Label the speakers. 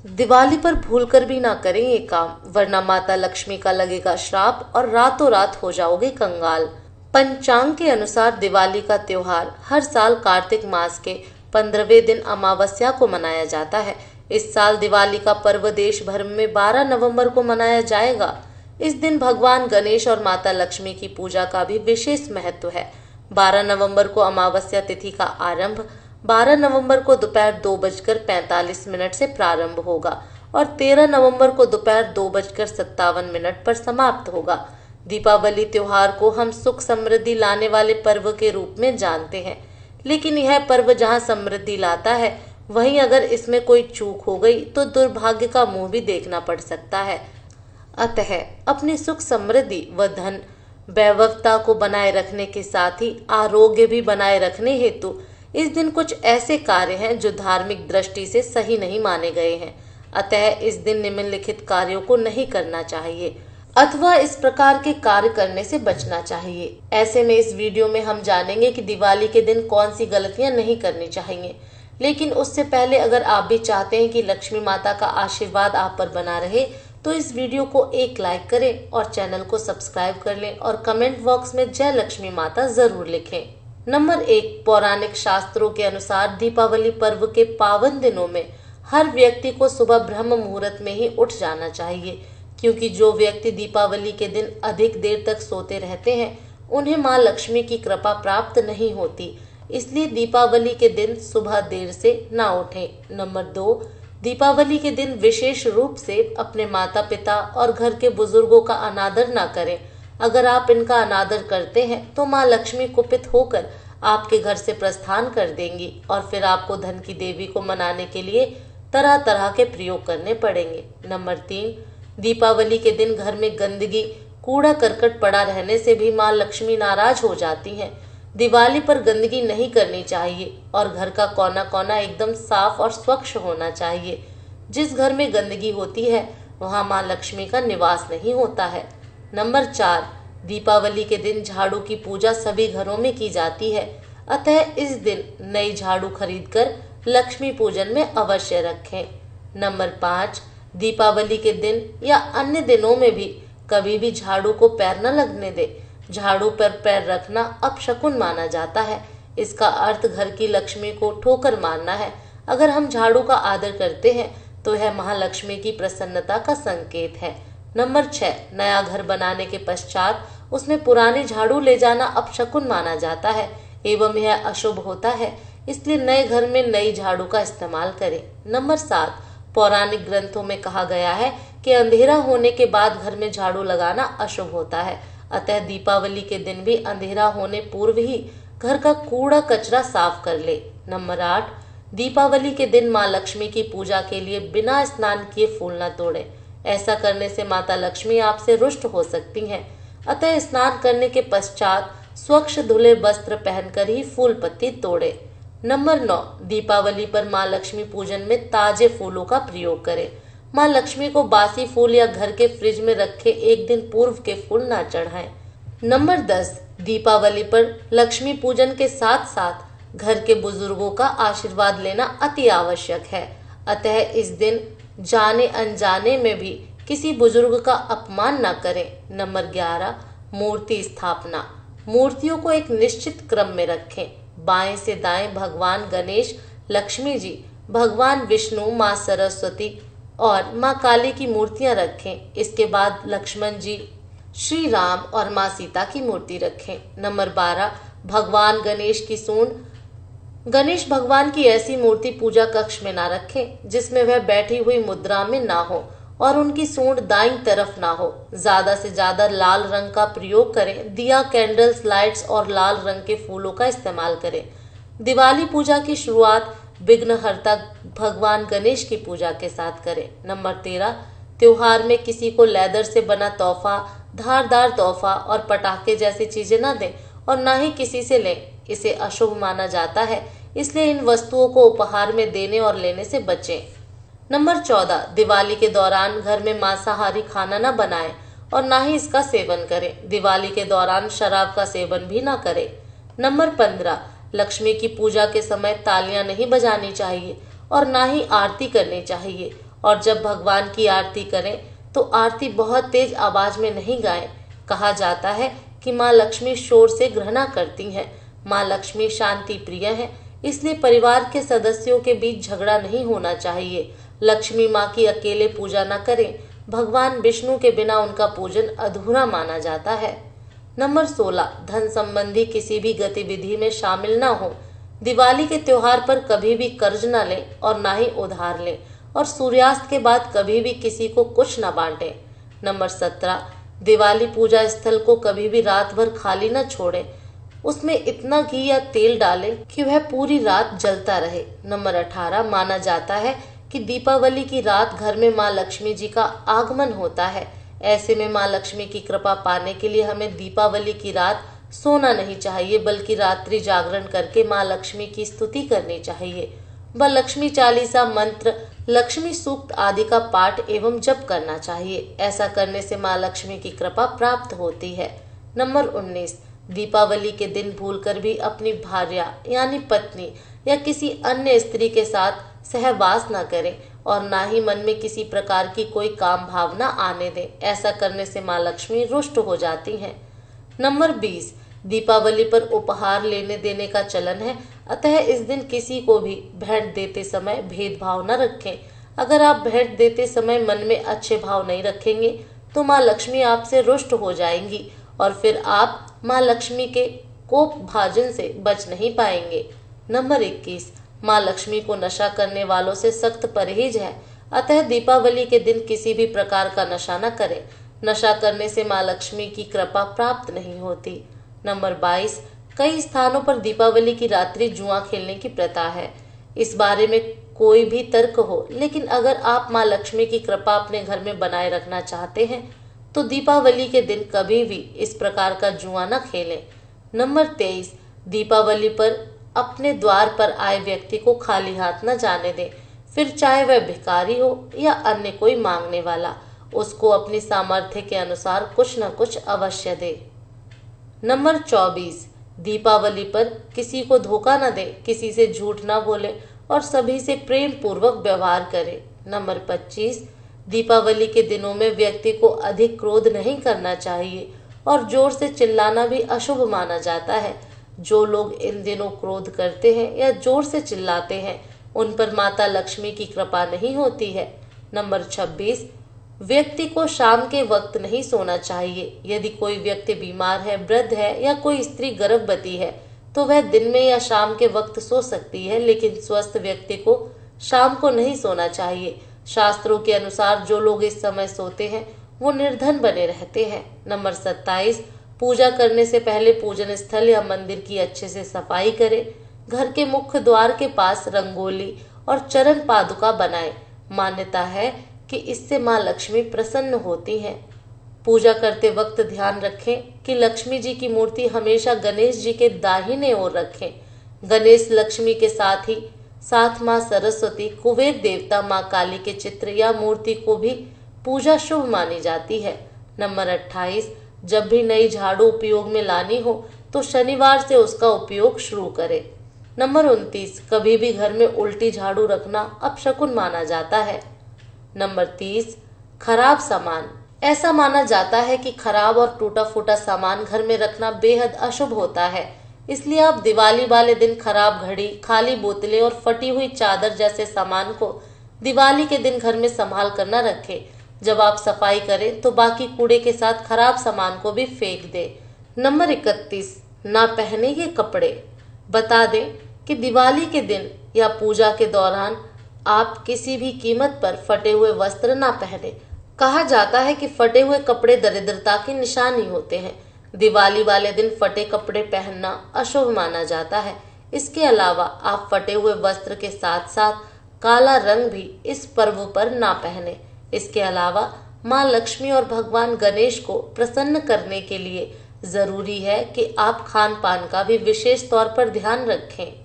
Speaker 1: दिवाली पर भूलकर भी ना करें ये काम, वरना माता लक्ष्मी का लगेगा श्राप और रातों रात हो जाओगे कंगाल। पंचांग के अनुसार दिवाली का त्योहार हर साल कार्तिक मास के 15वें दिन अमावस्या को मनाया जाता है। इस साल दिवाली का पर्व देश भर में 12 नवंबर को मनाया जाएगा। इस दिन भगवान गणेश और माता लक्ष्मी की पूजा का भी विशेष महत्व है। 12 नवंबर को अमावस्या तिथि का आरंभ 12 नवंबर को दोपहर 2:45 से प्रारंभ होगा और 13 नवंबर को दोपहर 2:57 पर समाप्त होगा। दीपावली त्योहार को हम सुख समृद्धि लाने वाले पर्व के रूप में जानते हैं, लेकिन यह पर्व जहां समृद्धि लाता है, वहीं अगर इसमें कोई चूक हो गई तो दुर्भाग्य का मुंह भी देखना पड़ सकता है। अतः अपनी सुख समृद्धि व धन वैभवता को बनाए रखने के साथ ही आरोग्य भी बनाए रखने हेतु इस दिन कुछ ऐसे कार्य हैं जो धार्मिक दृष्टि से सही नहीं माने गए हैं। अतः इस दिन निम्नलिखित कार्यों को नहीं करना चाहिए अथवा इस प्रकार के कार्य करने से बचना चाहिए। ऐसे में इस वीडियो में हम जानेंगे कि दिवाली के दिन कौन सी गलतियां नहीं करनी चाहिए। लेकिन उससे पहले अगर आप भी चाहते हैं कि लक्ष्मी माता का आशीर्वाद आप पर बना रहे, तो इस वीडियो को एक लाइक करें और चैनल को सब्सक्राइब कर लें और कमेंट बॉक्स में जय लक्ष्मी माता जरूर लिखें। नंबर 1, पौराणिक शास्त्रों के अनुसार दीपावली पर्व के पावन दिनों में हर व्यक्ति को सुबह ब्रह्म मुहूर्त में ही उठ जाना चाहिए, क्योंकि जो व्यक्ति दीपावली के दिन अधिक देर तक सोते रहते हैं उन्हें मां लक्ष्मी की कृपा प्राप्त नहीं होती। इसलिए दीपावली के दिन सुबह देर से ना उठें। नंबर 2, दीपावली के दिन विशेष रूप से अपने माता पिता और घर के बुजुर्गों का अनादर ना करें। अगर आप इनका अनादर करते हैं तो माँ लक्ष्मी कुपित होकर आपके घर से प्रस्थान कर देंगी और फिर आपको धन की देवी को मनाने के लिए तरह तरह के प्रयोग करने पड़ेंगे। नंबर 3, दीपावली के दिन घर में गंदगी कूड़ा करकट पड़ा रहने से भी माँ लक्ष्मी नाराज हो जाती हैं। दिवाली पर गंदगी नहीं करनी चाहिए और घर का कोना कोना एकदम साफ और स्वच्छ होना चाहिए। जिस घर में गंदगी होती है वहां माँ लक्ष्मी का निवास नहीं होता है। नंबर 4, दीपावली के दिन झाड़ू की पूजा सभी घरों में की जाती है, अतः इस दिन नई झाड़ू खरीदकर लक्ष्मी पूजन में अवश्य रखें। नंबर 5, दीपावली के दिन या अन्य दिनों में भी कभी भी झाड़ू को पैर न लगने दे। झाड़ू पर पैर रखना अपशकुन माना जाता है। इसका अर्थ घर की लक्ष्मी को ठोकर मारना है। अगर हम झाड़ू का आदर करते हैं तो यह महालक्ष्मी की प्रसन्नता का संकेत है। नंबर 6, नया घर बनाने के पश्चात उसमें पुरानी झाड़ू ले जाना अपशकुन माना जाता है एवं यह अशुभ होता है, इसलिए नए घर में नई झाड़ू का इस्तेमाल करें। नंबर 7, पौराणिक ग्रंथों में कहा गया है कि अंधेरा होने के बाद घर में झाड़ू लगाना अशुभ होता है, अतः दीपावली के दिन भी अंधेरा होने पूर्व ही घर का कूड़ा कचरा साफ कर ले। नंबर 8, दीपावली के दिन माँ लक्ष्मी की पूजा के लिए बिना स्नान किए फूल न तोड़े। ऐसा करने से माता लक्ष्मी आपसे रुष्ट हो सकती हैं, अतः स्नान करने के पश्चात स्वच्छ धुले वस्त्र पहनकर ही फूल पत्ती तोड़े। नंबर 9, दीपावली पर माँ लक्ष्मी पूजन में ताजे फूलों का प्रयोग करें। माँ लक्ष्मी को बासी फूल या घर के फ्रिज में रखे एक दिन पूर्व के फूल ना चढ़ाएं। नंबर 10, दीपावली पर लक्ष्मी पूजन के साथ साथ घर के बुजुर्गों का आशीर्वाद लेना अति आवश्यक है, अतः इस दिन जाने अनजाने में भी किसी बुजुर्ग का अपमान न करें। नंबर 11, मूर्ति स्थापना। मूर्तियों को एक निश्चित क्रम में रखें। बाएं से दाएं भगवान गणेश, लक्ष्मी जी, भगवान विष्णु, माँ सरस्वती और माँ काली की मूर्तियां रखें। इसके बाद लक्ष्मण जी, श्री राम और माँ सीता की मूर्ति रखें। नंबर 12, भगवान गणेश की सूंड। गणेश भगवान की ऐसी मूर्ति पूजा कक्ष में ना रखें जिसमें वह बैठी हुई मुद्रा में ना हो और उनकी सूंड दाईं तरफ ना हो। ज्यादा से ज्यादा लाल रंग का प्रयोग करें। दिया, कैंडल्स, लाइट्स और लाल रंग के फूलों का इस्तेमाल करें। दिवाली पूजा की शुरुआत विघ्नहर्ता भगवान गणेश की पूजा के साथ करें। नंबर 13, त्योहार में किसी को लेदर से बना तोहफा, धारदार तोहफा और पटाखे जैसी चीजें न दें और न ही किसी से लें। इसे अशुभ माना जाता है, इसलिए इन वस्तुओं को उपहार में देने और लेने से बचें। नंबर 14, दिवाली के दौरान घर में मांसाहारी खाना न बनाएं और ना ही इसका सेवन करें। दिवाली के दौरान शराब का सेवन भी ना करें। नंबर 15, लक्ष्मी की पूजा के समय तालियां नहीं बजानी चाहिए और ना ही आरती करनी चाहिए और जब भगवान की आरती करें तो आरती बहुत तेज आवाज में नहीं गाएं। कहा जाता है कि माँ लक्ष्मी शोर से घृणा करती हैं। माँ लक्ष्मी शांति प्रिय है, इसलिए परिवार के सदस्यों के बीच झगड़ा नहीं होना चाहिए। लक्ष्मी माँ की अकेले पूजा न करें। भगवान विष्णु के बिना उनका पूजन अधूरा माना जाता है। नंबर 16, धन संबंधी किसी भी गतिविधि में शामिल न हो। दिवाली के त्योहार पर कभी भी कर्ज न लें और ना ही उधार लें, और सूर्यास्त के बाद कभी भी किसी को कुछ न बांटें। नंबर 17, दिवाली पूजा स्थल को कभी भी रात भर खाली न छोड़ें। उसमें इतना घी या तेल डालें कि वह पूरी रात जलता रहे। नंबर 18, माना जाता है कि दीपावली की रात घर में माँ लक्ष्मी जी का आगमन होता है। ऐसे में माँ लक्ष्मी की कृपा पाने के लिए हमें दीपावली की रात सोना नहीं चाहिए, बल्कि रात्रि जागरण करके माँ लक्ष्मी की स्तुति करनी चाहिए। व लक्ष्मी चालीसा, मंत्र, लक्ष्मी सूक्त आदि का पाठ एवं जप करना चाहिए। ऐसा करने से माँ लक्ष्मी की कृपा प्राप्त होती है। नंबर 19, दीपावली के दिन भूलकर भी अपनी भार्या यानी पत्नी या किसी अन्य स्त्री के साथ सहवास न करें और ना ही मन में किसी प्रकार की कोई काम भावना आने दें। ऐसा करने से माँ लक्ष्मी रुष्ट हो जाती हैं। नंबर 20, दीपावली पर उपहार लेने देने का चलन है, अतः इस दिन किसी को भी भेंट देते समय भेदभाव न रखें। अगर आप भेंट देते समय मन में अच्छे भाव नहीं रखेंगे तो माँ लक्ष्मी आपसे रुष्ट हो जाएंगी और फिर आप माँ लक्ष्मी के कोप भाजन से बच नहीं पाएंगे। नंबर 21, माँ लक्ष्मी को नशा करने वालों से सख्त परहेज है, अतः दीपावली के दिन किसी भी प्रकार का नशा न करें। नशा करने से माँ लक्ष्मी की कृपा प्राप्त नहीं होती। नंबर 22, कई स्थानों पर दीपावली की रात्रि जुआ खेलने की प्रथा है। इस बारे में कोई भी तर्क हो, लेकिन अगर आप माँ लक्ष्मी की कृपा अपने घर में बनाए रखना चाहते हैं तो दीपावली के दिन कभी भी इस प्रकार का जुआ न खेलें। नंबर 23, दीपावली पर अपने द्वार पर आए व्यक्ति को खाली हाथ न जाने दें। फिर चाहे वह भिखारी हो या अन्य कोई मांगने वाला, उसको अपनी सामर्थ्य के अनुसार कुछ न कुछ अवश्य दे। नंबर 24, दीपावली पर किसी को धोखा न दें, किसी से झूठ न बोले और सभी से प्रेम पूर्वक व्यवहार करें। नंबर 25, दीपावली के दिनों में व्यक्ति को अधिक क्रोध नहीं करना चाहिए और जोर से चिल्लाना भी अशुभ माना जाता है। जो लोग इन दिनों क्रोध करते हैं या जोर से चिल्लाते हैं उन पर माता लक्ष्मी की कृपा नहीं होती है। नंबर 26, व्यक्ति को शाम के वक्त नहीं सोना चाहिए। यदि कोई व्यक्ति बीमार है, वृद्ध है या कोई स्त्री गर्भवती है तो वह दिन में या शाम के वक्त सो सकती है, लेकिन स्वस्थ व्यक्ति को शाम को नहीं सोना चाहिए। शास्त्रों के अनुसार जो लोग इस समय सोते हैं वो निर्धन बने रहते हैं। नंबर 27, पूजा करने से पहले पूजन स्थल या मंदिर की अच्छे से सफाई करें। घर के मुख्य द्वार के पास रंगोली और चरण पादुका बनाएं। मान्यता है कि इससे माँ लक्ष्मी प्रसन्न होती हैं। पूजा करते वक्त ध्यान रखें कि लक्ष्मी जी की मूर्ति हमेशा गणेश जी के दाहिने ओर रखें। गणेश लक्ष्मी के साथ माँ सरस्वती, कुबेर देवता, माँ काली के चित्र या मूर्ति को भी पूजा शुभ मानी जाती है। नंबर 28, जब भी नई झाड़ू उपयोग में लानी हो तो शनिवार से उसका उपयोग शुरू करें। नंबर 29, कभी भी घर में उल्टी झाड़ू रखना अपशकुन माना जाता है। नंबर 30, खराब सामान। ऐसा माना जाता है कि खराब और टूटा फूटा सामान घर में रखना बेहद अशुभ होता है, इसलिए आप दिवाली वाले दिन खराब घड़ी, खाली बोतलें और फटी हुई चादर जैसे सामान को दिवाली के दिन घर में संभाल कर न रखें। जब आप सफाई करें तो बाकी कूड़े के साथ खराब सामान को भी फेंक दें। नंबर 31, ना पहने ये कपड़े। बता दें कि दिवाली के दिन या पूजा के दौरान आप किसी भी कीमत पर फटे हुए वस्त्र ना पहने। कहा जाता है कि फटे हुए कपड़े दरिद्रता की निशानी होते हैं। दिवाली वाले दिन फटे कपड़े पहनना अशुभ माना जाता है। इसके अलावा आप फटे हुए वस्त्र के साथ साथ काला रंग भी इस पर्व पर ना पहने। इसके अलावा माँ लक्ष्मी और भगवान गणेश को प्रसन्न करने के लिए जरूरी है कि आप खान पान का भी विशेष तौर पर ध्यान रखें।